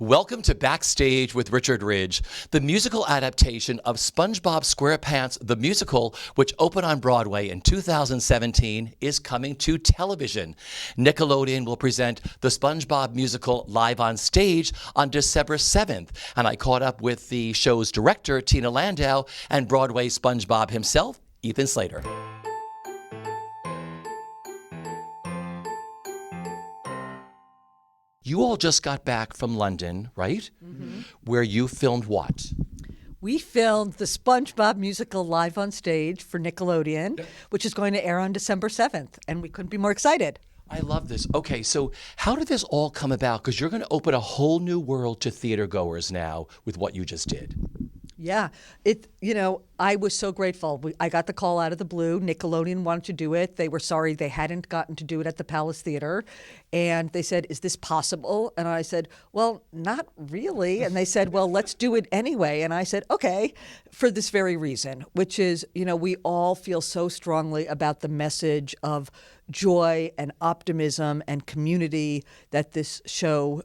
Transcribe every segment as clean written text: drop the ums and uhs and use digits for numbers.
Welcome to Backstage with Richard Ridge, the musical adaptation of SpongeBob SquarePants the Musical, which opened on Broadway in 2017, is coming to television. Nickelodeon will present the SpongeBob Musical live on stage on December 7th, and I caught up with the show's director, Tina Landau, and Broadway SpongeBob himself, Ethan Slater. You all just got back from London, right? Mm-hmm. Where you filmed what? We filmed the SpongeBob Musical live on stage for Nickelodeon, which is going to air on December 7th, and we couldn't be more excited. I love this. Okay, so how did this all come about? Because you're going to open a whole new world to theater goers now with what you just did. Yeah, I was so grateful. I got the call out of the blue. Nickelodeon wanted to do it. They were sorry they hadn't gotten to do it at the Palace Theater. And they said, is this possible? And I said, well, not really. And they said, well, let's do it anyway. And I said, okay, for this very reason, which is, we all feel so strongly about the message of joy and optimism and community that this show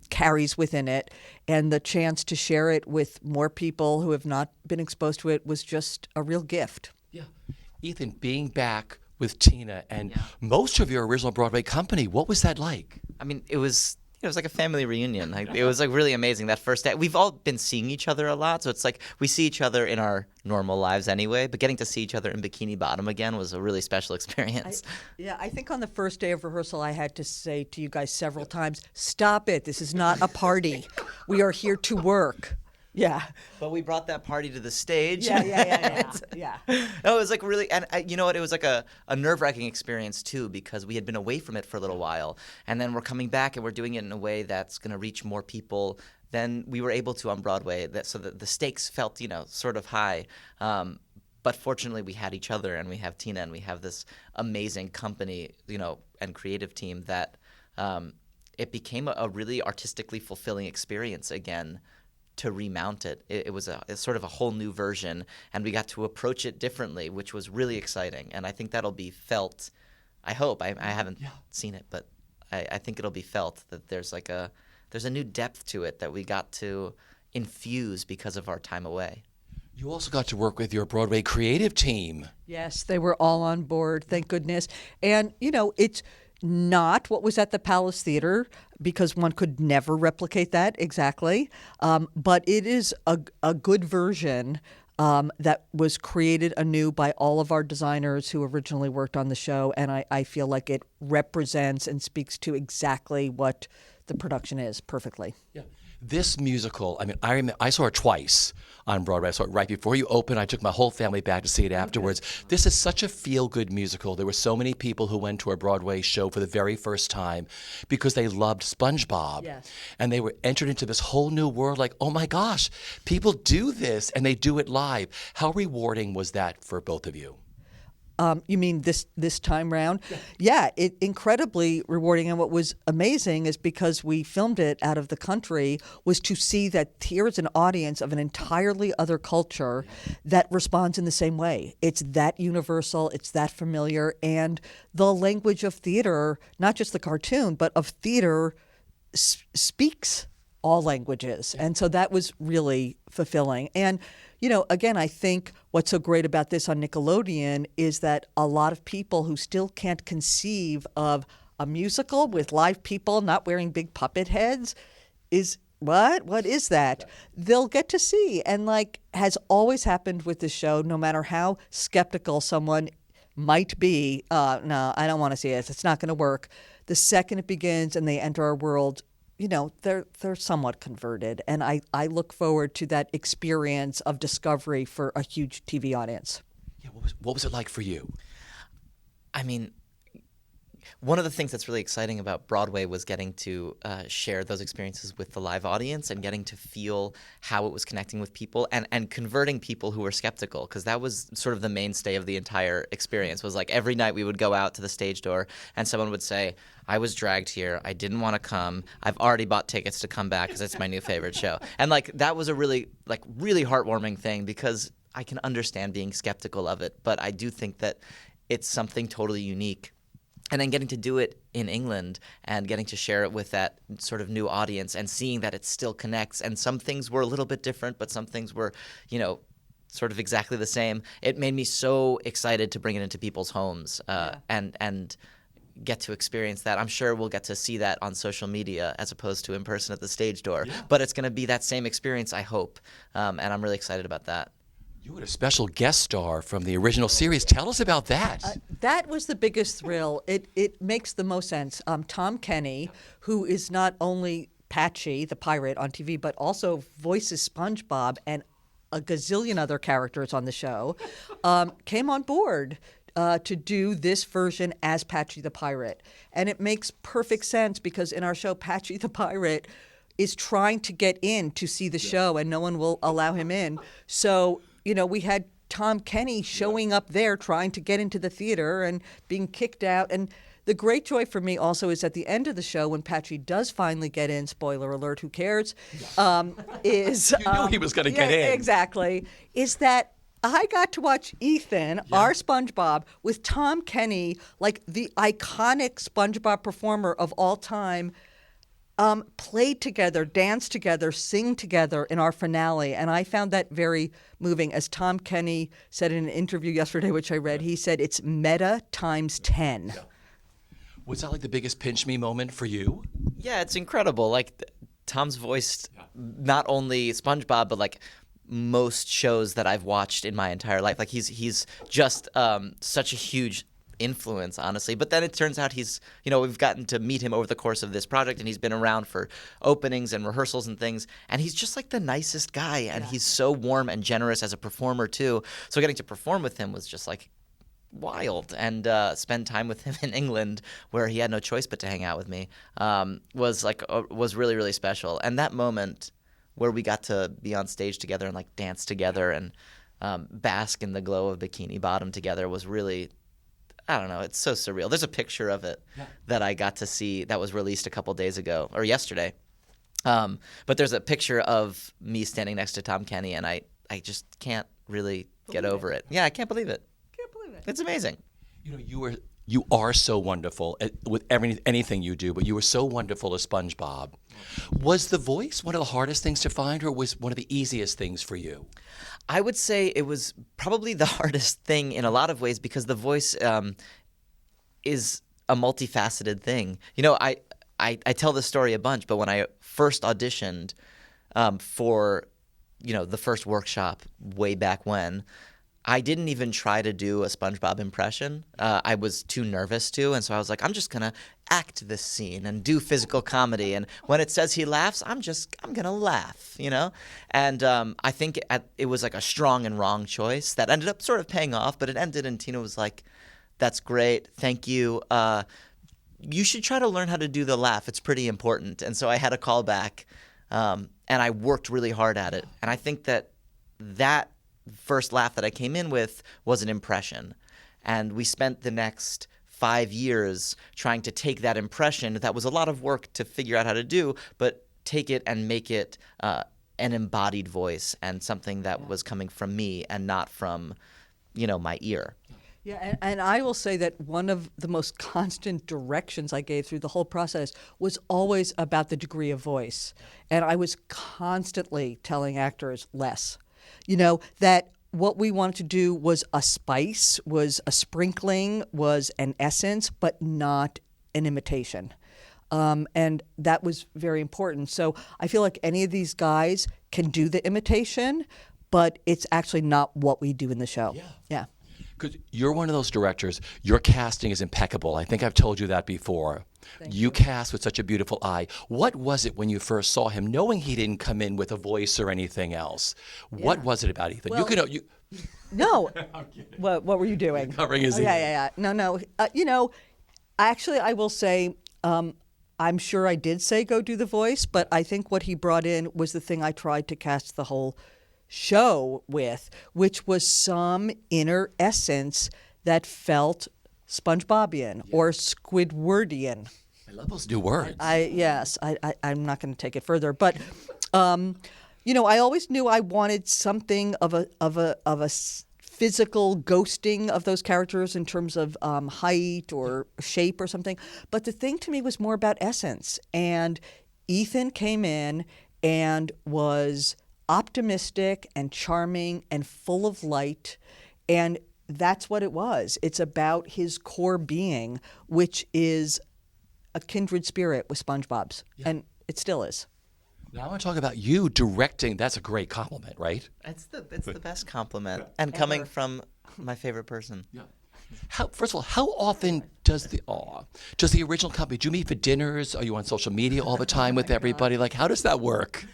carries within it. And the chance to share it with more people who have not been exposed to it was just a real gift. Yeah. Ethan, being back with Tina and most of your original Broadway company, what was that like? I mean, it was like a family reunion. It was like really amazing that first day. We've all been seeing each other a lot, so it's like we see each other in our normal lives anyway, but getting to see each other in Bikini Bottom again was a really special experience. I think on the first day of rehearsal, I had to say to you guys several times, stop it. This is not a party. We are here to work. Yeah. But we brought that party to the stage. Yeah. No, it was like really, and you know what? It was like a nerve-wracking experience too, because we had been away from it for a little while, and then we're coming back and we're doing it in a way that's going to reach more people than we were able to on Broadway. So that the stakes felt, sort of high. But fortunately, we had each other, and we have Tina, and we have this amazing company, and creative team that it became a really artistically fulfilling experience again. To remount it. It was it's sort of a whole new version, and we got to approach it differently, which was really exciting. And I think that'll be felt. I hope. I haven't seen it, but I think it'll be felt that there's a new depth to it that we got to infuse because of our time away. You also got to work with your Broadway creative team. Yes, they were all on board, thank goodness. And, it's not what was at the Palace Theater, because one could never replicate that exactly. But it is a good version that was created anew by all of our designers who originally worked on the show. And I feel like it represents and speaks to exactly what the production is perfectly. Yeah. This musical, I saw it twice on Broadway. I saw it right before you opened. I took my whole family back to see it afterwards. Okay. This is such a feel-good musical. There were so many people who went to a Broadway show for the very first time because they loved SpongeBob. Yes. And they were entered into this whole new world like, oh my gosh, people do this, and they do it live. How rewarding was that for both of you? You mean this time round? Yeah, it incredibly rewarding. And what was amazing is because we filmed it out of the country was to see that here is an audience of an entirely other culture that responds in the same way. It's that universal, it's that familiar, and the language of theater, not just the cartoon, but of theater speaks all languages. And so that was really fulfilling. And again, I think what's so great about this on Nickelodeon is that a lot of people who still can't conceive of a musical with live people not wearing big puppet heads is what is that? They'll get to see. And has always happened with this show, no matter how skeptical someone might be, no, I don't want to see it. It's not going to work. The second it begins and they enter our world, they're somewhat converted. And I look forward to that experience of discovery for a huge TV audience. Yeah, what was it like for you? I mean, one of the things that's really exciting about Broadway was getting to share those experiences with the live audience and getting to feel how it was connecting with people and converting people who were skeptical, because that was sort of the mainstay of the entire experience. Was like every night we would go out to the stage door and someone would say, I was dragged here. I didn't want to come. I've already bought tickets to come back because it's my new favorite show. And that was a really heartwarming thing, because I can understand being skeptical of it, but I do think that it's something totally unique And then getting to do it in England and getting to share it with that sort of new audience and seeing that it still connects. And some things were a little bit different, but some things were, sort of exactly the same. It made me so excited to bring it into people's homes and get to experience that. I'm sure we'll get to see that on social media as opposed to in person at the stage door. Yeah. But it's going to be that same experience, I hope. And I'm really excited about that. You had a special guest star from the original series. Tell us about that. That was the biggest thrill. It makes the most sense. Tom Kenny, who is not only Patchy, the pirate on TV, but also voices SpongeBob and a gazillion other characters on the show, came on board to do this version as Patchy the Pirate. And it makes perfect sense because in our show, Patchy the Pirate is trying to get in to see the show and no one will allow him in. So, we had Tom Kenny showing up there trying to get into the theater and being kicked out. And the great joy for me also is at the end of the show when Patchy does finally get in, spoiler alert, who cares, is... You knew he was going to get in. Exactly. Is that I got to watch Ethan, our SpongeBob, with Tom Kenny, like the iconic SpongeBob performer of all time, play together, dance together, sing together in our finale. And I found that very moving. As Tom Kenny said in an interview yesterday, which I read, he said it's meta times 10. Yeah. Was that like the biggest pinch me moment for you? Yeah, it's incredible. Like Tom's voiced not only SpongeBob, but like most shows that I've watched in my entire life. Like he's just such a huge influence, honestly. But then it turns out we've gotten to meet him over the course of this project, and he's been around for openings and rehearsals and things, and he's just like the nicest guy, and he's so warm and generous as a performer too. So getting to perform with him was just like wild, and spend time with him in England where he had no choice but to hang out with me was really, really special. And that moment where we got to be on stage together and like dance together and bask in the glow of Bikini Bottom together was really, I don't know, it's so surreal. There's a picture of it that I got to see that was released a couple days ago, or yesterday. But there's a picture of me standing next to Tom Kenny, and I just can't really get over it. Yeah, I can't believe it. It's amazing. You are so wonderful with anything you do, but you were so wonderful as SpongeBob. Was the voice one of the hardest things to find, or was one of the easiest things for you? I would say it was probably the hardest thing in a lot of ways because the voice is a multifaceted thing. I tell this story a bunch, but when I first auditioned for the first workshop way back when, I didn't even try to do a SpongeBob impression. I was too nervous to, and so I was like, I'm just gonna act this scene and do physical comedy. And when it says he laughs, I'm gonna laugh, And I think it was like a strong and wrong choice that ended up sort of paying off. But it ended, and Tina was like, "That's great, thank you. You should try to learn how to do the laugh. It's pretty important." And so I had a call back, and I worked really hard at it. And I think that first laugh that I came in with was an impression. And we spent the next 5 years trying to take that impression. That was a lot of work to figure out how to do, but take it and make it an embodied voice and something that was coming from me and not from, my ear. Yeah, and I will say that one of the most constant directions I gave through the whole process was always about the degree of voice. And I was constantly telling actors less. That what we wanted to do was a spice, was a sprinkling, was an essence, but not an imitation. And that was very important. So I feel like any of these guys can do the imitation, but it's actually not what we do in the show. Yeah. Because you're one of those directors, your casting is impeccable. I think I've told you that before. You cast with such a beautiful eye. What was it when you first saw him, knowing he didn't come in with a voice or anything else? What was it about Ethan? Well, no. What were you doing? Covering his ears. Yeah. No. Actually, I will say, I'm sure I did say go do the voice, but I think what he brought in was the thing I tried to cast the whole show with, which was some inner essence that felt SpongeBobian or Squidwardian. I love those new words. I'm not going to take it further, but I always knew I wanted something of a physical ghosting of those characters in terms of height or shape or something. But the thing to me was more about essence. And Ethan came in and was optimistic and charming and full of light. And that's what it was. It's about his core being, which is a kindred spirit with SpongeBob's. Yeah. And it still is. Now I want to talk about you directing. That's a great compliment, right? It's the best compliment. And coming from my favorite person. Yeah. First of all, how often does the original company, do you meet for dinners? Are you on social media all the time with everybody? Like, how does that work?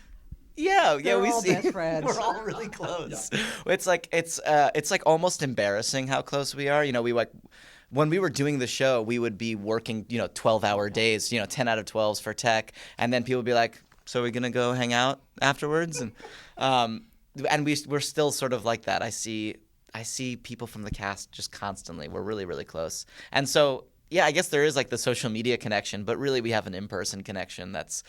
Yeah, They're we all see. best friends. We're all really close. It's like almost embarrassing how close we are. You know, when we were doing the show, we would be working 12-hour days, 10 out of 12s for tech, and then people would be like, "So we're gonna go hang out afterwards?" And we're still sort of like that. I see people from the cast just constantly. We're really, really close. And so, yeah, I guess there is like the social media connection, but really we have an in-person connection that's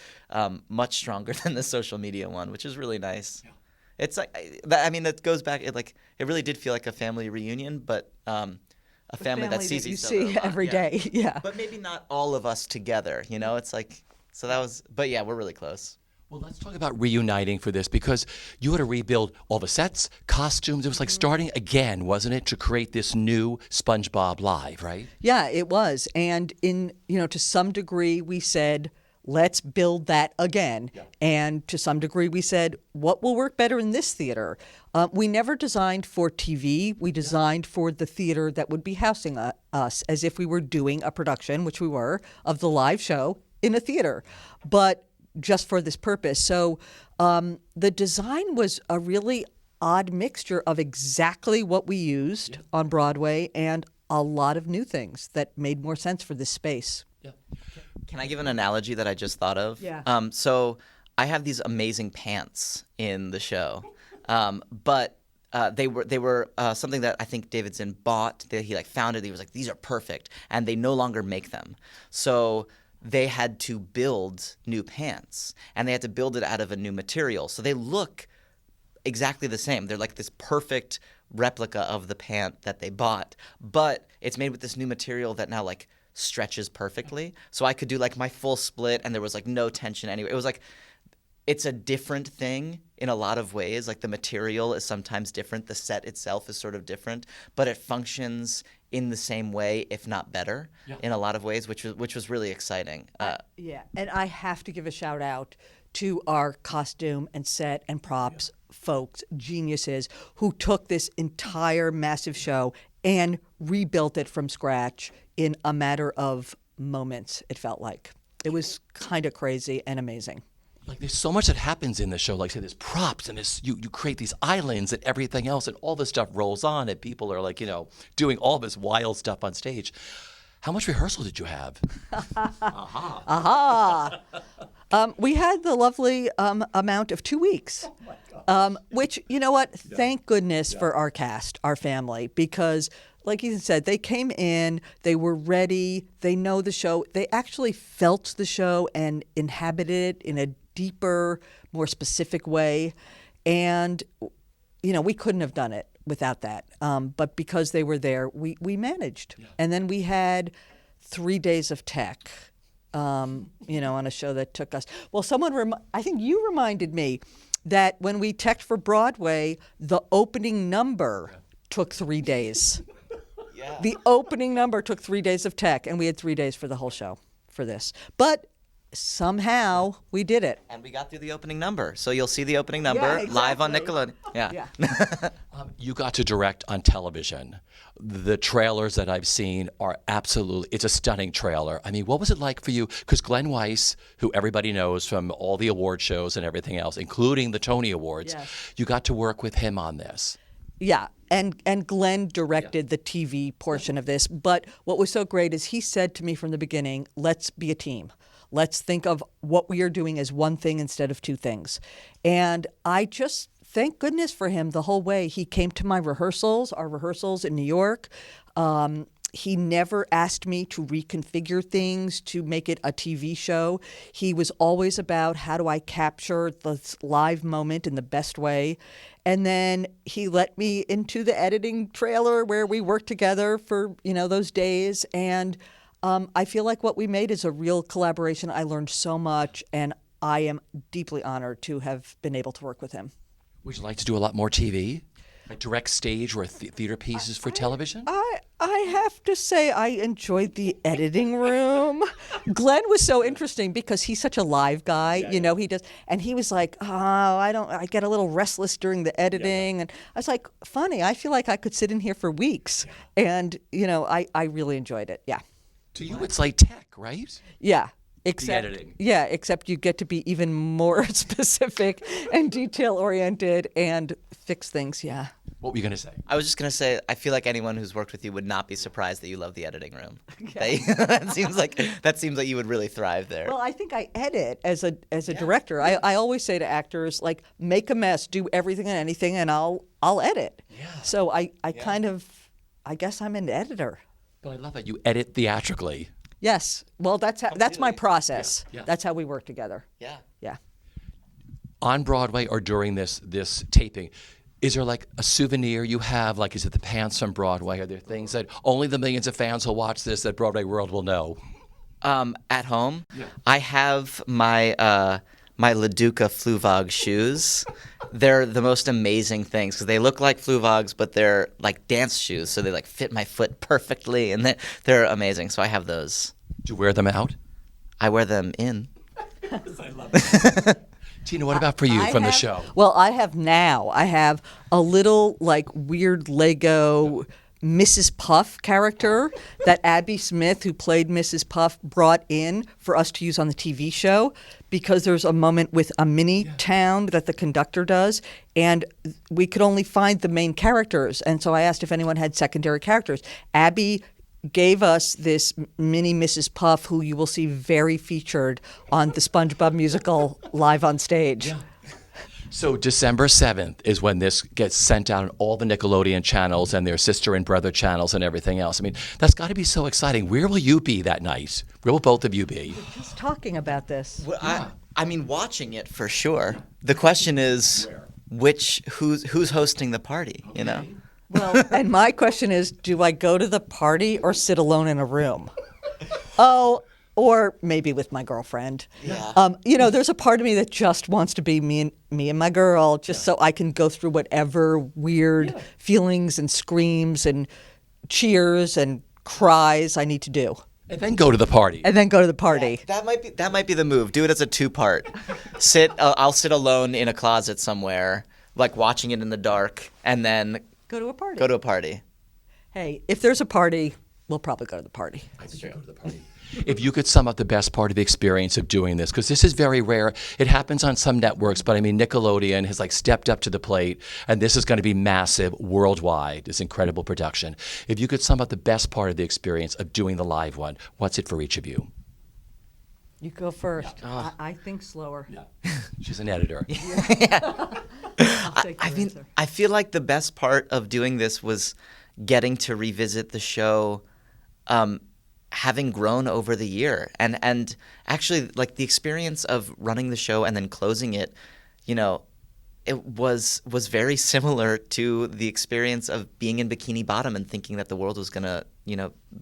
much stronger than the social media one, which is really nice. Yeah. It's like, I mean, that goes back, it really did feel like a family reunion, but a family that sees each other a lot. every day. Yeah. But maybe not all of us together, it's like, so that was, but yeah, we're really close. Well, let's talk about reuniting for this, because you had to rebuild all the sets, costumes. It was like starting again, wasn't it, to create this new SpongeBob Live, right? Yeah, it was. And to some degree, we said, let's build that again. Yeah. And to some degree, we said, what will work better in this theater? We never designed for TV. We designed for the theater that would be housing us, as if we were doing a production, which we were, of the live show in a theater. But just for this purpose. So the design was a really odd mixture of exactly what we used on Broadway and a lot of new things that made more sense for this space. Yeah. Can I give an analogy that I just thought of? Yeah. So I have these amazing pants in the show, but they were something that I think Davidson bought. That he found it. He was like, these are perfect, and they no longer make them. So they had to build new pants, and they had to build it out of a new material. So they look exactly the same. They're like this perfect replica of the pant that they bought, but it's made with this new material that now stretches perfectly. So I could do my full split, and there was no tension anywhere. It was it's a different thing in a lot of ways. The material is sometimes different. The set itself is sort of different, but it functions in the same way, if not better, in a lot of ways, which was really exciting. Yeah, and I have to give a shout out to our costume and set and props folks, geniuses, who took this entire massive show and rebuilt it from scratch in a matter of moments, it felt like. It was kind of crazy and amazing. There's so much that happens in the show. Say there's props, and you create these islands and everything else, and all this stuff rolls on, and people are doing all this wild stuff on stage. How much rehearsal did you have? Aha! We had the lovely amount of 2 weeks. Oh my God. Which, you know what? Yeah. Thank goodness for our cast, our family, because like Ethan said, they came in, they were ready, they know the show, they actually felt the show and inhabited it in a deeper, more specific way. And, we couldn't have done it without that. But because they were there, we managed. Yeah. And then we had 3 days of tech, on a show that took us. Well, I think you reminded me that when we teched for Broadway, the opening number took 3 days. Yeah. The opening number took 3 days of tech, and we had 3 days for the whole show for this. But somehow we did it. And we got through the opening number. So you'll see the opening number live on Nickelodeon. Yeah. You got to direct on television. The trailers that I've seen are it's a stunning trailer. I mean, what was it like for you? Because Glenn Weiss, who everybody knows from all the award shows and everything else, including the Tony Awards, you got to work with him on this. Yeah, and Glenn directed the TV portion of this. But what was so great is he said to me from the beginning, let's be a team. Let's think of what we are doing as one thing instead of two things. And I just thank goodness for him the whole way. He came to my rehearsals, our rehearsals in New York. he never asked me to reconfigure things to make it a TV show. He was always about how do I capture the live moment in the best way. And then he let me into the editing trailer where we worked together for, those days. And I feel like what we made is a real collaboration. I learned so much, and I am deeply honored to have been able to work with him. Would you like to do a lot more TV? Like direct stage or theater pieces for television? I have to say I enjoyed the editing room. Glenn was so interesting because he's such a live guy, he does. And he was like, I get a little restless during the editing. And I was like, funny, I feel like I could sit in here for weeks. And, I really enjoyed it. Yeah. To you, it's like tech, right? Yeah. Editing. Yeah, except you get to be even more specific and detail-oriented and fix things, yeah. What were you going to say? I was just going to say, I feel like anyone who's worked with you would not be surprised that you love the editing room. That seems like you would really thrive there. Well, I think I edit as a director. I always say to actors, like, make a mess, do everything and anything, and I'll edit. Yeah. So I guess I'm an editor. But I love that you edit theatrically. Yes. Well, that's my process. Yeah. That's how we work together. Yeah. Yeah. On Broadway or during this taping, is there like a souvenir you have? Like, is it the pants from Broadway? Are there things that only the millions of fans who'll watch this at BroadwayWorld will know? At home, I have my my LaDuca Fluvog shoes. They're the most amazing things because they look like Fluvogs, but they're like dance shoes, so they like fit my foot perfectly, and they're amazing. So I have those. Do you wear them out? I wear them in. I love it. Tina, what about for you from the show? Well, I have a little like weird Lego Mrs. Puff character that Abby Smith, who played Mrs. Puff, brought in for us to use on the TV show because there's a moment with a mini town that the conductor does, and we could only find the main characters. And so I asked if anyone had secondary characters. Abby gave us this mini Mrs. Puff, who you will see very featured on the SpongeBob Musical live on stage. Yeah. So December 7th is when this gets sent out on all the Nickelodeon channels and their sister and brother channels and everything else. I mean, that's got to be so exciting. Where will you be that night? Where will both of you be? We're just talking about this. Well, I mean, watching it for sure. The question is, who's hosting the party? Okay. Well, and my question is, do I go to the party or sit alone in a room? Or maybe with my girlfriend. Yeah. There's a part of me that just wants to be me and my girl, just so I can go through whatever weird feelings and screams and cheers and cries I need to do. And then go to the party. Yeah, that might be the move. Do it as a two-part. I'll sit alone in a closet somewhere, like watching it in the dark, and then go to a party. Hey, if there's a party, we'll probably go to the party. That's true. Go to the party. If you could sum up the best part of the experience of doing this, because this is very rare. It happens on some networks, but I mean, Nickelodeon has like stepped up to the plate, and this is going to be massive worldwide, this incredible production. If you could sum up the best part of the experience of doing the live one, what's it for each of you? You go first. Yeah. I think slower. Yeah. She's an editor. I feel like the best part of doing this was getting to revisit the show having grown over the year. And actually, like, the experience of running the show and then closing it, it was very similar to the experience of being in Bikini Bottom and thinking that the world was going to,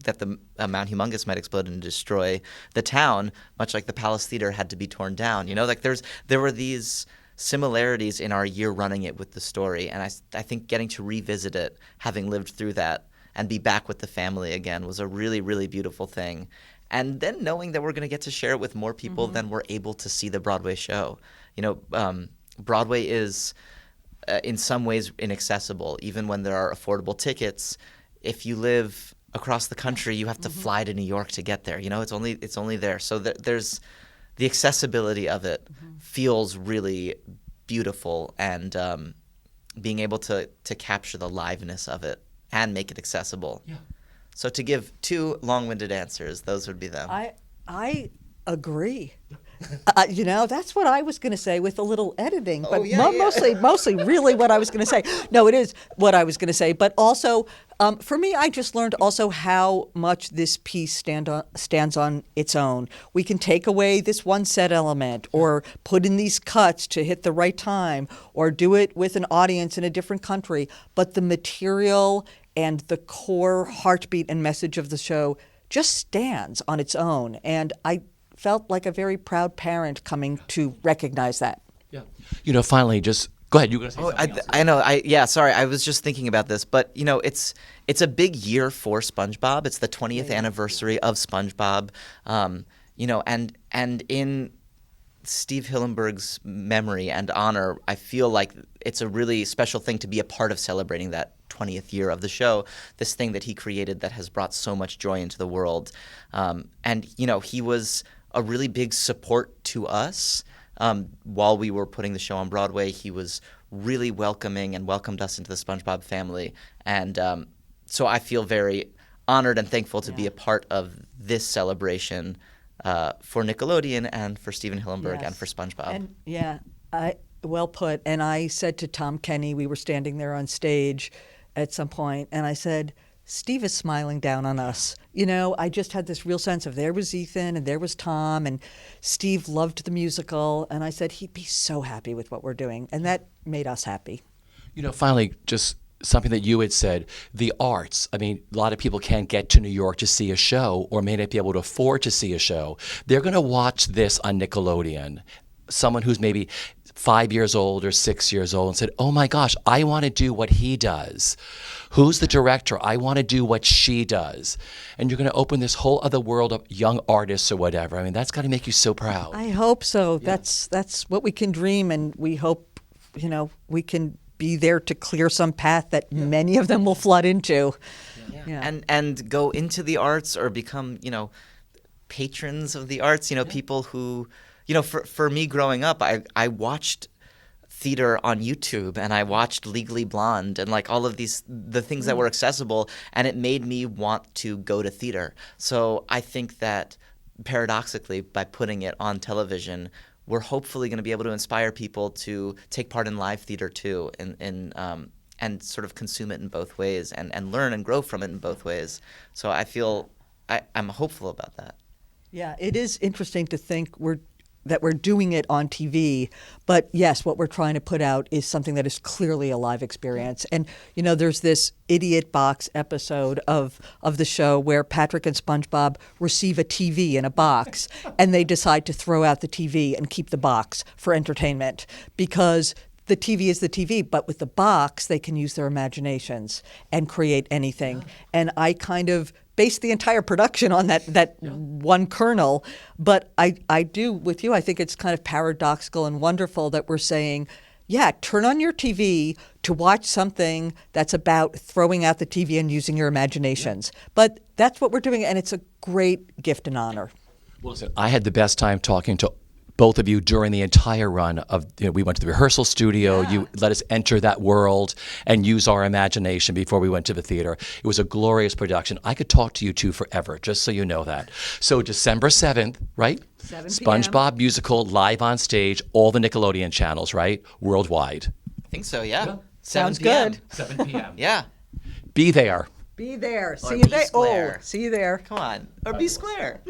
that the Mount Humongous might explode and destroy the town, much like the Palace Theater had to be torn down. Like there were these similarities in our year running it with the story. And I think getting to revisit it, having lived through that, and be back with the family again was a really, really beautiful thing. And then knowing that we're going to get to share it with more people than we're able to see the Broadway show. Broadway is in some ways inaccessible. Even when there are affordable tickets, if you live across the country, you have to fly to New York to get there. It's only there. So there's the accessibility of it feels really beautiful, and being able to capture the liveness of it and make it accessible. Yeah. So to give two long-winded answers, those would be them. I agree. That's what I was going to say with a little editing, but yeah. mostly really what I was going to say. No, it is what I was going to say, but also for me, I just learned also how much this piece stands on its own. We can take away this one set element, or put in these cuts to hit the right time, or do it with an audience in a different country, but the material and the core heartbeat and message of the show just stands on its own, and I felt like a very proud parent coming to recognize that. Yeah. Finally, just go ahead. You were going to say something else. I know. Sorry. I was just thinking about this, but it's a big year for SpongeBob. It's the 20th anniversary of SpongeBob. And in Steve Hillenburg's memory and honor, I feel like it's a really special thing to be a part of celebrating that 20th year of the show, this thing that he created that has brought so much joy into the world. And he was a really big support to us while we were putting the show on Broadway. He was really welcoming and welcomed us into the SpongeBob family. And so I feel very honored and thankful to be a part of this celebration for Nickelodeon and for Stephen Hillenburg and for SpongeBob. And well put. And I said to Tom Kenny, we were standing there on stage at some point, and I said, Steve is smiling down on us. I just had this real sense of there was Ethan and there was Tom, and Steve loved the musical, and I said he'd be so happy with what we're doing, and that made us happy. Finally, just something that you had said, the arts. I mean, a lot of people can't get to New York to see a show, or may not be able to afford to see a show. They're going to watch this on Nickelodeon. Someone who's maybe 5 years old or 6 years old and said, oh my gosh, I want to do what he does. Who's the director? I want to do what she does. And you're going to open this whole other world of young artists or whatever. I mean, that's got to make you so proud. I hope so. Yeah. That's what we can dream, and we hope, we can be there to clear some path that many of them will flood into. Yeah. And go into the arts or become, patrons of the arts, people who, for me growing up, I watched theater on YouTube, and I watched Legally Blonde and like all of the things that were accessible, and it made me want to go to theater. So I think that paradoxically, by putting it on television, we're hopefully going to be able to inspire people to take part in live theater too, and sort of consume it in both ways, and learn and grow from it in both ways. So I feel I'm hopeful about that. Yeah, it is interesting to think that we're doing it on TV, but yes, what we're trying to put out is something that is clearly a live experience. And there's this Idiot Box episode of the show where Patrick and SpongeBob receive a TV in a box, and they decide to throw out the TV and keep the box for entertainment, because the TV is the TV, but with the box, they can use their imaginations and create anything. And I kind of based the entire production on that one kernel. But I do with you, I think it's kind of paradoxical and wonderful that we're saying, turn on your TV to watch something that's about throwing out the TV and using your imaginations. But that's what we're doing, and it's a great gift and honor. Well, listen, I had the best time talking to both of you during the entire run of, we went to the rehearsal studio. You let us enter that world and use our imagination before we went to the theater. It was a glorious production. I could talk to you two forever, just so you know that. So December 7th, right? 7 p.m. SpongeBob Musical live on stage, all the Nickelodeon channels, right? Worldwide. I think so, yeah. Sounds good. 7 p.m. Yeah. Be there. Be there. See you there. See you there. Come on. Or be square.